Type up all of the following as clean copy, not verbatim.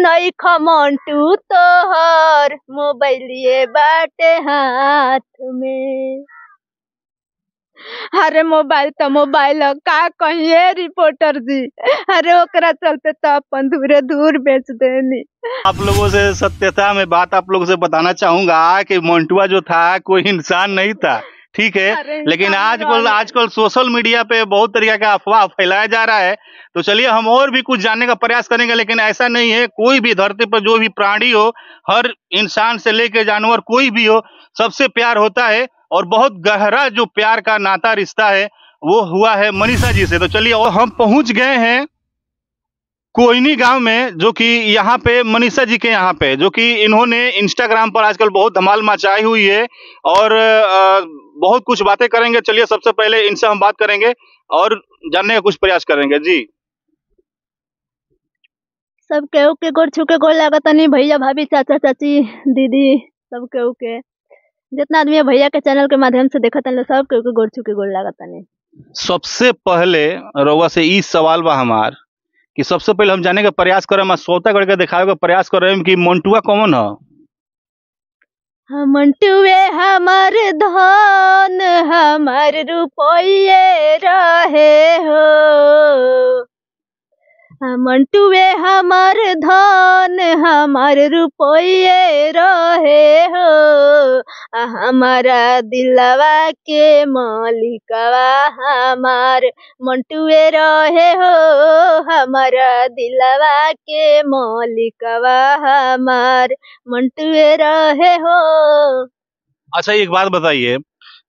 नहीं खमंटू तोहर मोबाइलिए बाटे हाथ में। अरे मोबाइल तो मोबाइल का कहिए रिपोर्टर जी, अरे ओकरा चलते तो अपन दूरे दूर बेच देनी। आप लोगों से सत्यता में बात आप लोगों से बताना चाहूंगा कि मंटुआ जो था कोई इंसान नहीं था, ठीक है, लेकिन आजकल सोशल मीडिया पे बहुत तरीके का अफवाह फैलाया जा रहा है। तो चलिए हम और भी कुछ जानने का प्रयास करेंगे, लेकिन ऐसा नहीं है, कोई भी धरती पर जो भी प्राणी हो, हर इंसान से लेके जानवर कोई भी हो, सबसे प्यार होता है और बहुत गहरा जो प्यार का नाता रिश्ता है वो हुआ है मनीषा जी से। तो चलिए और हम पहुंच गए हैं कोयनी गांव में, जो कि यहाँ पे मनीषा जी के यहाँ पे, जो कि इन्होंने इंस्टाग्राम पर आजकल बहुत धमाल मचाई हुई है और बहुत कुछ बातें करेंगे। चलिए सबसे पहले इनसे हम बात करेंगे और जानने का कुछ प्रयास करेंगे। जी सब केहू के गोड़ छू के गोड़ लागत नहीं, भैया भाभी चाचा चाची दीदी सब केहू के, जितना आदमी भैया के चैनल के माध्यम से देखत है सब केहू के गोड़ छू के गोड़ लागत नहीं। सबसे पहले रउआ से ई सवाल बा हमार कि सबसे पहले हम जाने का प्रयास करें, हम सोता करके दिखावे का प्रयास करें कि मंटुआ कौन है। मंटुए हमर धन हमर रुपये रहे हो, मंटुए हमर धन हमर रुपये रहे हो, हमारा दिलवा के मालिकवा हमार मंटुए रहे हो, हमारा दिलवा के मालिकवा हमार मंटुए रहे हो। अच्छा एक बात बताइए,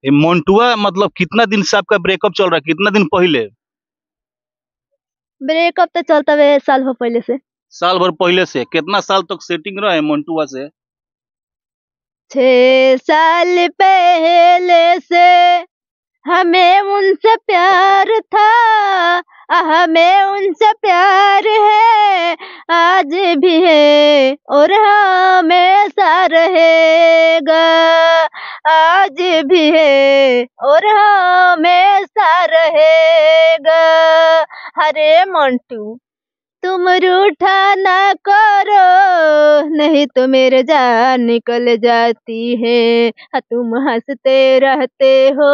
ये मंटुआ मतलब कितना दिन से आपका ब्रेकअप चल रहा है, कितना दिन पहले? ब्रेकअप तो चलता है साल भर पहले से। साल भर पहले से? कितना साल तक सेटिंग रहे मंटुआ से? 6 साल पहले से हमें उनसे प्यार था, हमें उनसे प्यार है, आज भी है और हमेशा रहेगा, आज भी है और हमेशा रहेगा। अरे मंटू तुम रूठा ना करो, नहीं तो मेरे जान निकल जाती है, तुम हंसते रहते हो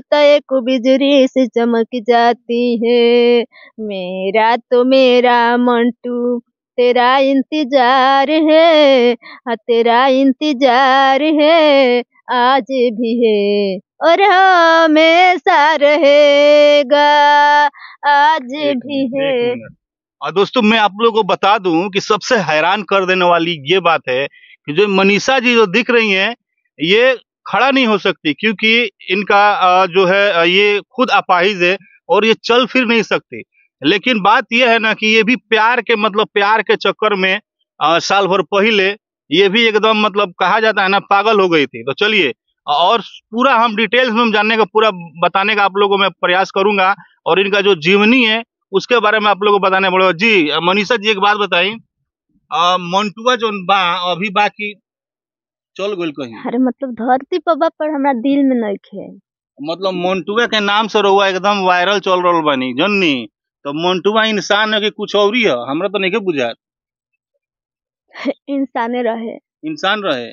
तो एक बिजली से चमक जाती है, मेरा तो मेरा मंटू तेरा इंतजार है, तेरा इंतजार है, आज भी है और हमेशा रहेगा, आज भी है। और दोस्तों मैं आप लोगों को बता दूं कि सबसे हैरान कर देने वाली ये बात है कि जो मनीषा जी जो दिख रही हैं ये खड़ा नहीं हो सकती, क्योंकि इनका जो है ये खुद अपाहिज है और ये चल फिर नहीं सकती। लेकिन बात ये है ना कि ये भी प्यार के मतलब प्यार के चक्कर में साल भर पहले ये भी एकदम मतलब कहा जाता है ना पागल हो गई थी। तो चलिए और पूरा हम डिटेल्स में हम जानने का पूरा बताने का आप लोगों को मैं प्रयास करूंगा और इनका जो जीवनी है उसके बारे में आप लोगों को बताने पड़ेगा। जी मनीषा जी एक बात बताई, मंटुआ जो बा अभी बाकी चल गइल कहीं? अरे मतलब धरती पर हमरा दिल में नहीं खे। मतलब मंटुआ के नाम से रहुआ एकदम वायरल चल रहा बानी जन्नी, तो मंटुआ इंसान है कि कुछ और ही है? हमरा तो नहीं के बुझा। इंसाने रहे। इंसान रहे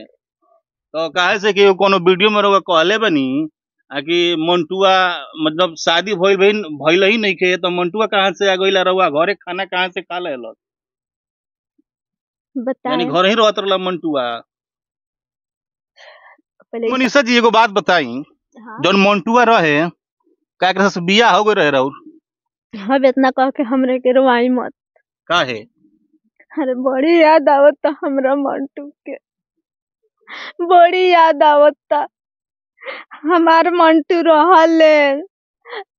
तो काहे से कि कोनो वीडियो में रहुआ कहले बनी कि मंटुआ मतलब शादी भइल ही नहीं के, तो मंटुआ कहाँ से आ गइल? रहुआ घरे खाना कहाँ से खा लेलक? यानी घर ही रहत रहला मंटुआ? मनीषा जी एगो बात बताई, हाँ? जौन मंटुआ रहे का एकरा से बियाह हो गए रहे राउर? अब इतना कह के हमरे के रोवाई मत। काहे? अरे बड़ी याद आवता हमरा मंटू के, बड़ी याद आवता। हमार मंटू रहले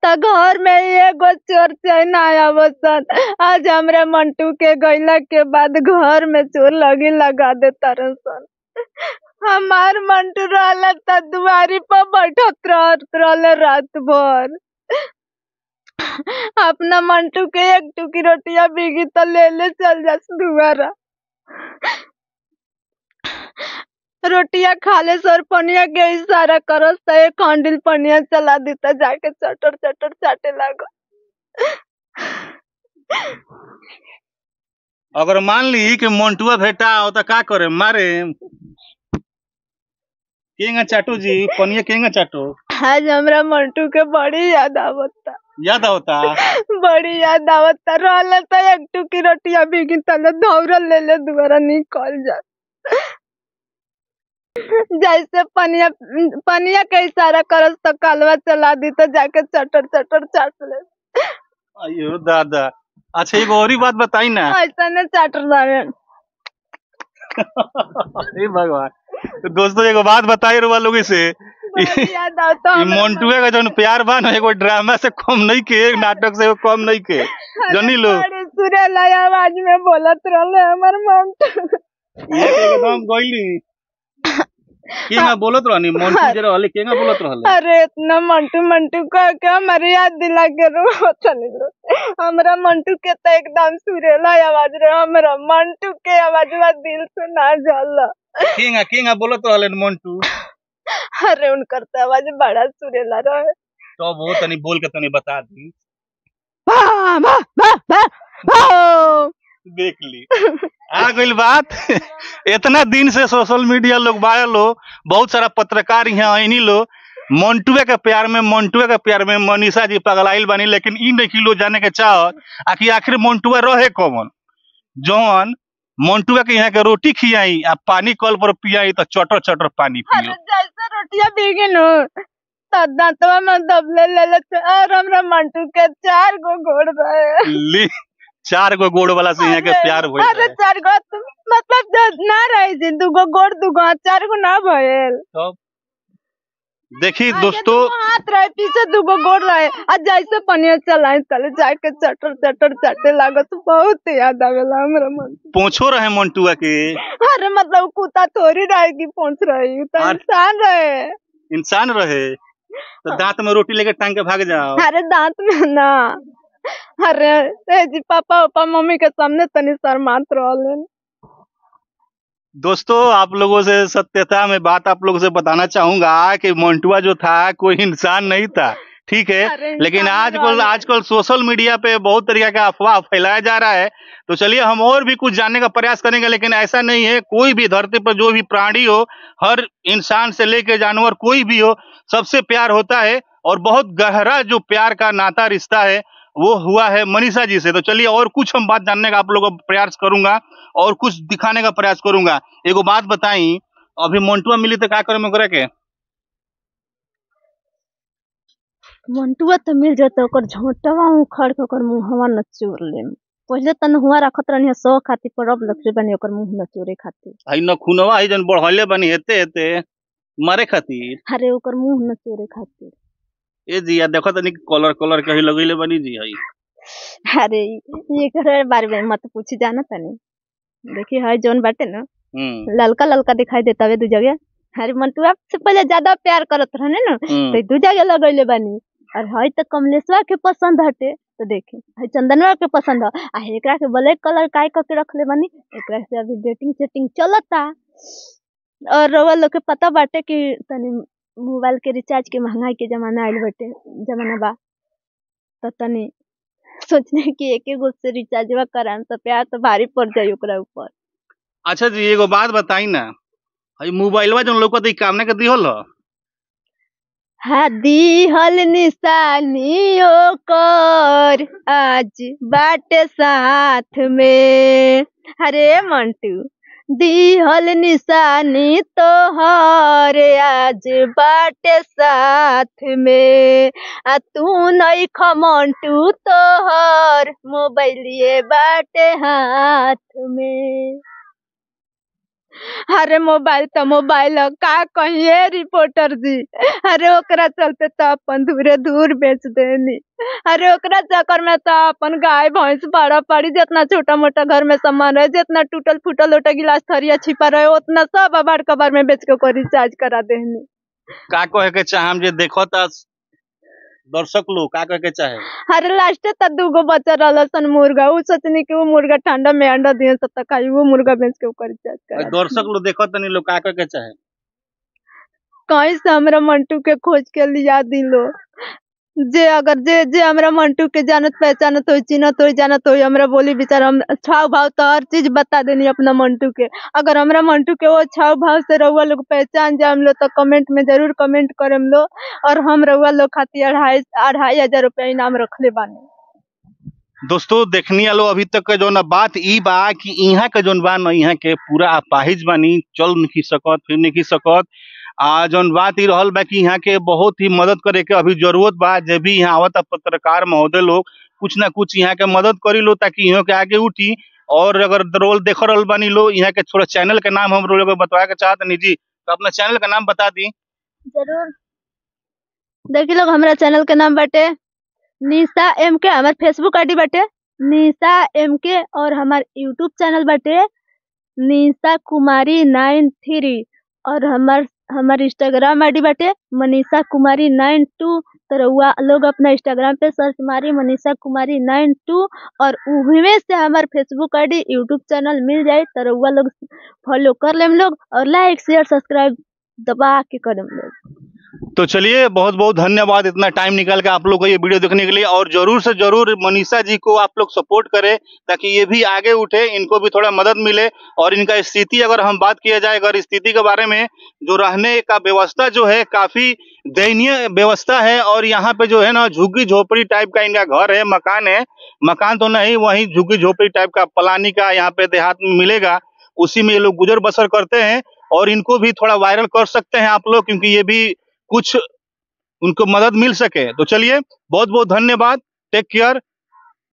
त घर में एगो चोर चैन आवसन, आज हमरा मंटू के गइला के बाद घर में चोर लगी लगा दे तरसन। हमार मंटू रहले त दुआरी पर बैठत रहले रात भर। अपना मंटू के एक टुकी रोटिया बिगी तो ले चल जास दुआरा, रोटिया खा ले सर पनिया के इशारा करस त एक हंडिल पनिया चला देता, जाके चटर चटर चाटे लागो। अगर मान ली कि मोन्टुआ भेटा हो तो का करे, मारे केंगा चाटू जी, पनिया केंगा चाटू। आज हमरा मंटू के बड़ी याद आवता। याद होता बड़ी याद आवता, रहल तो एक टुकी रोटिया बिगिन तले धौरल ले ले दुबारा निकल जा। जैसे पनिया पनिया के इशारा करस तो कालवा चला दी तो जाके चटर चटर चाट ले। अयो दादा। अच्छा एगो और ही बात बताई ना। ऐसा ने चाटर दावे। हे भगवान। तो दोस्तों एगो बात बताई रुआ लोग से, बड़ी याद आवता हमरा मोन्टुआ का जौन प्यार बा ना एगो ड्रामा से कम नहीं के, एक नाटक से कम नहीं के, जनी लो बड़ी सुरीला आवाज में बोलत रहले हमर मंटू। ये के एकदम गइली केंगा बोलत रहनी, मोन्टू जे रहले केंगा बोलत रहले। अरे इतना मंटू मंटू कह के हमारे याद दिला के रो चली लो। हमरा मंटू के तो एकदम सुरीला आवाज रहे, हमरा मंटू के आवाजवा दिल से ना जाला। केंगा केंगा बोलत रहले मोन्टू। अरे उनकर तो आवाज बड़ा सुरीला रहे। तो वो तनी बोल के तनी बता दी। वाह वाह वाह वाह। देख ली आ गई बात। इतना दिन से सोशल मीडिया लोग बाया लो, बहुत सारा पत्रकार यहाँ इन्हीं लो मोन्टुए के प्यार में मनीषा जी पगलाइल बनी, लेकिन इन नहीं लो जाने के चाह कि आखिर मोन्टुआ रहे कौन जौन मोन्टुआ के यहाँ के रोटी खियाई आ पानी कल पर पियाई तो चटर चटर पानी पियो। जैसे रोटियां बिगिन तो दांतवा में दबले ले और हमरा मंटू के 4 गो गोड़ रहे। 4 गो गोड़ वाला से यहाँ के प्यार भइल। अरे 4 गो मतलब ना रहे जी, 2 गो गोड़ 2 गो 4 गो ना भइल। तो देखी दोस्तों हाथ रहे पीछे 2 गो गोड़ रहे, आज जैसे पनिया चलाए चले जाके चटर चटर चाटे लागत, बहुत याद आवेला हमरा मन। पोंछो रहे मोन्टुआ के। अरे मतलब कुत्ता थोड़ी रहेगी पोंछ रही, तो इंसान रहे। इंसान रहे तो दांत में रोटी लेके टांग के भाग जाओ। अरे दांत में ना, अरे जी पापा मम्मी के सामने तनी शर्मात रहले। दोस्तों आप लोगों से सत्यता में बात आप लोगों से बताना चाहूंगा कि मोन्टुआ जो था कोई इंसान नहीं था, ठीक है, लेकिन आजकल सोशल मीडिया पे बहुत तरीके का अफवाह फैलाया जा रहा है। तो चलिए हम और भी कुछ जानने का प्रयास करेंगे, लेकिन ऐसा नहीं है, कोई भी धरती पर जो भी प्राणी हो, हर इंसान से लेके जानवर कोई भी हो, सबसे प्यार होता है और बहुत गहरा जो प्यार का नाता रिश्ता है वो हुआ है मनीषा जी से। तो चलिए और कुछ हम बात जानने का आप लोगों को प्रयास करूंगा और कुछ दिखाने का प्रयास करूंगा। एगो बात बताई, अभी मोन्टुआ मिली तो का करे में करे के? मोन्टुआ तो मिल जाता ओकर झोंटवा उखड़ के ओकर मुंहवा न चोर ले। पहले त हुआ रखत रहनी 100 खातिर, पर अब लखरे बनी ओकर मुंह न चोरे खातिर। आई न खुनवा आई जन बढ़ले बनी हेते मारे खातिर। अरे ओकर मुंह न चोरे खातिर। ए जी या देखो तनी कलर कहीं लगइले बनी जी आई। अरे ये करे बारे में मत पूछी, जाना तनी देखी है जोन बाटे ना ललका दिखाई देता है 2 जगह। अरे मंटुआ से पहले ज्यादा प्यार करत रहने ना तो 2 जगह लगइले बनी। और है तो कमलेशवा के पसंद हटे तो देखे है चंदनवा के पसंद है, आ एकरा के ब्लैक कलर काय करके रखले बनी, एकरा से अभी डेटिंग सेटिंग चलता। और रवा लोग के पता बाटे कि तनी मोबाइल के रिचार्ज के महंगाई के जमाना आइल बाटे, जमाना बा तो तनी सोचने की एक गो से रिचार्जवा कराम तो प्यार तो भारी पड़ जाई ओकरा ऊपर। अच्छा जी एगो बात बताई ना, हई मोबाइलवा जौन लौकत कामना के दिहल ह? हाँ दिहल निशानी ओकर आज बाटे साथ में। अरे मंटू दिहल निशानी तोहर आज बाटे साथ में, आ तू नहीं खमंटू तोहर मोबाइलिए बाटे हाथ में। अरे मोबाइल तो मोबाइल का कहिए रिपोर्टर जी, अरे ओकरा चलते तो अपन दूर बेच देनी। अरे ओकरा चक्कर में तो अपन गाय भैंस बड़ा पड़ी, जितना छोटा मोटा घर में सामान रहे, जितना टूटल फूटल लोटा गिलास थरिया छिपा रहे, उतना सब अबार कबार में बेच के ओकर रिचार्ज करा देनी। का कहे के चाहम जे देखो ता दर्शक लोग का कहे के चाहे? अरे लास्ट तक 2 गो बच्चा रहलन मुर्गा, उ सोचनी कि वो मुर्गा ठंडा में अंडा दिए सब तक खाई, वो मुर्गा बेच के ओकर रिचार्ज करा। दर्शक लोग देखो तनी लोग का कहे के चाहे? कहीं से हमरा मंटू के खोज के लिया दिलो, जे अगर जे जे हमरा मंटू के जानत पहचानत हो, चिन्हत हो, जानत हो, हमरा बोली विचार हम छाव भाव तो हर चीज बता देनी अपना मंटू के। अगर हमरा मंटू के वो छाव भाव से रउआ लोग पहचान जाम लो तो कमेंट में जरूर कमेंट करम लो। और हम रउआ लोग खातिर 2,500 रुपया इनाम रखले बानी। दोस्तों देखनी लो अभी तक के जो ना बात ई बा कि यहाँ के जोन बा न यहाँ के पूरा अपाहिज बानी, चल नहीं सकत, फिर नहीं सकत। जोन बात ई रहल बा कि यहाँ के बहुत ही मदद करे के अभी जरूरत बा। जब भी यहाँ आवत पत्रकार महोदय लोग कुछ ना कुछ यहाँ के मदद करी लो ताकि यहाँ के आगे उठी। और अगर रोल देख रहल बानी लो यहाँ के थोड़ा चैनल के नाम हम लोग बतावे के चाहत नहीं जी, तो अपना चैनल का नाम बता दी। जरूर देखिए लोग, हमारा चैनल के नाम बाटे निशा MK, हमार फेसबुक आईडी बाटे निशा MK और हमार यूट्यूब चैनल बाटे निशा कुमारी 93 और हमार इंस्टाग्राम आईडी बाटे मनीषा कुमारी 92। तो रउआ लोग अपना इंस्टाग्राम पे सर्च मारी मनीषा कुमारी 92 और उहमे से हमार फेसबुक आईडी यूट्यूब चैनल मिल जाए। तो रउआ लोग फॉलो कर लेम लोग और लाइक शेयर सब्सक्राइब दबा के करम लोग। तो चलिए बहुत बहुत धन्यवाद इतना टाइम निकाल के आप लोग को ये वीडियो देखने के लिए। और जरूर से जरूर मनीषा जी को आप लोग सपोर्ट करें ताकि ये भी आगे उठे, इनको भी थोड़ा मदद मिले। और इनका स्थिति अगर हम बात किया जाए, अगर स्थिति के बारे में, जो रहने का व्यवस्था जो है काफी दयनीय व्यवस्था है। और यहाँ पे जो है ना झुग्गी झोपड़ी टाइप का इनका घर है, मकान है, मकान तो नहीं, वही झुग्गी झोपड़ी टाइप का पलानी का यहाँ पे देहात में मिलेगा, उसी में ये लोग गुजर बसर करते हैं। और इनको भी थोड़ा वायरल कर सकते हैं आप लोग, क्योंकि ये भी कुछ उनको मदद मिल सके। तो चलिए बहुत बहुत धन्यवाद, टेक केयर।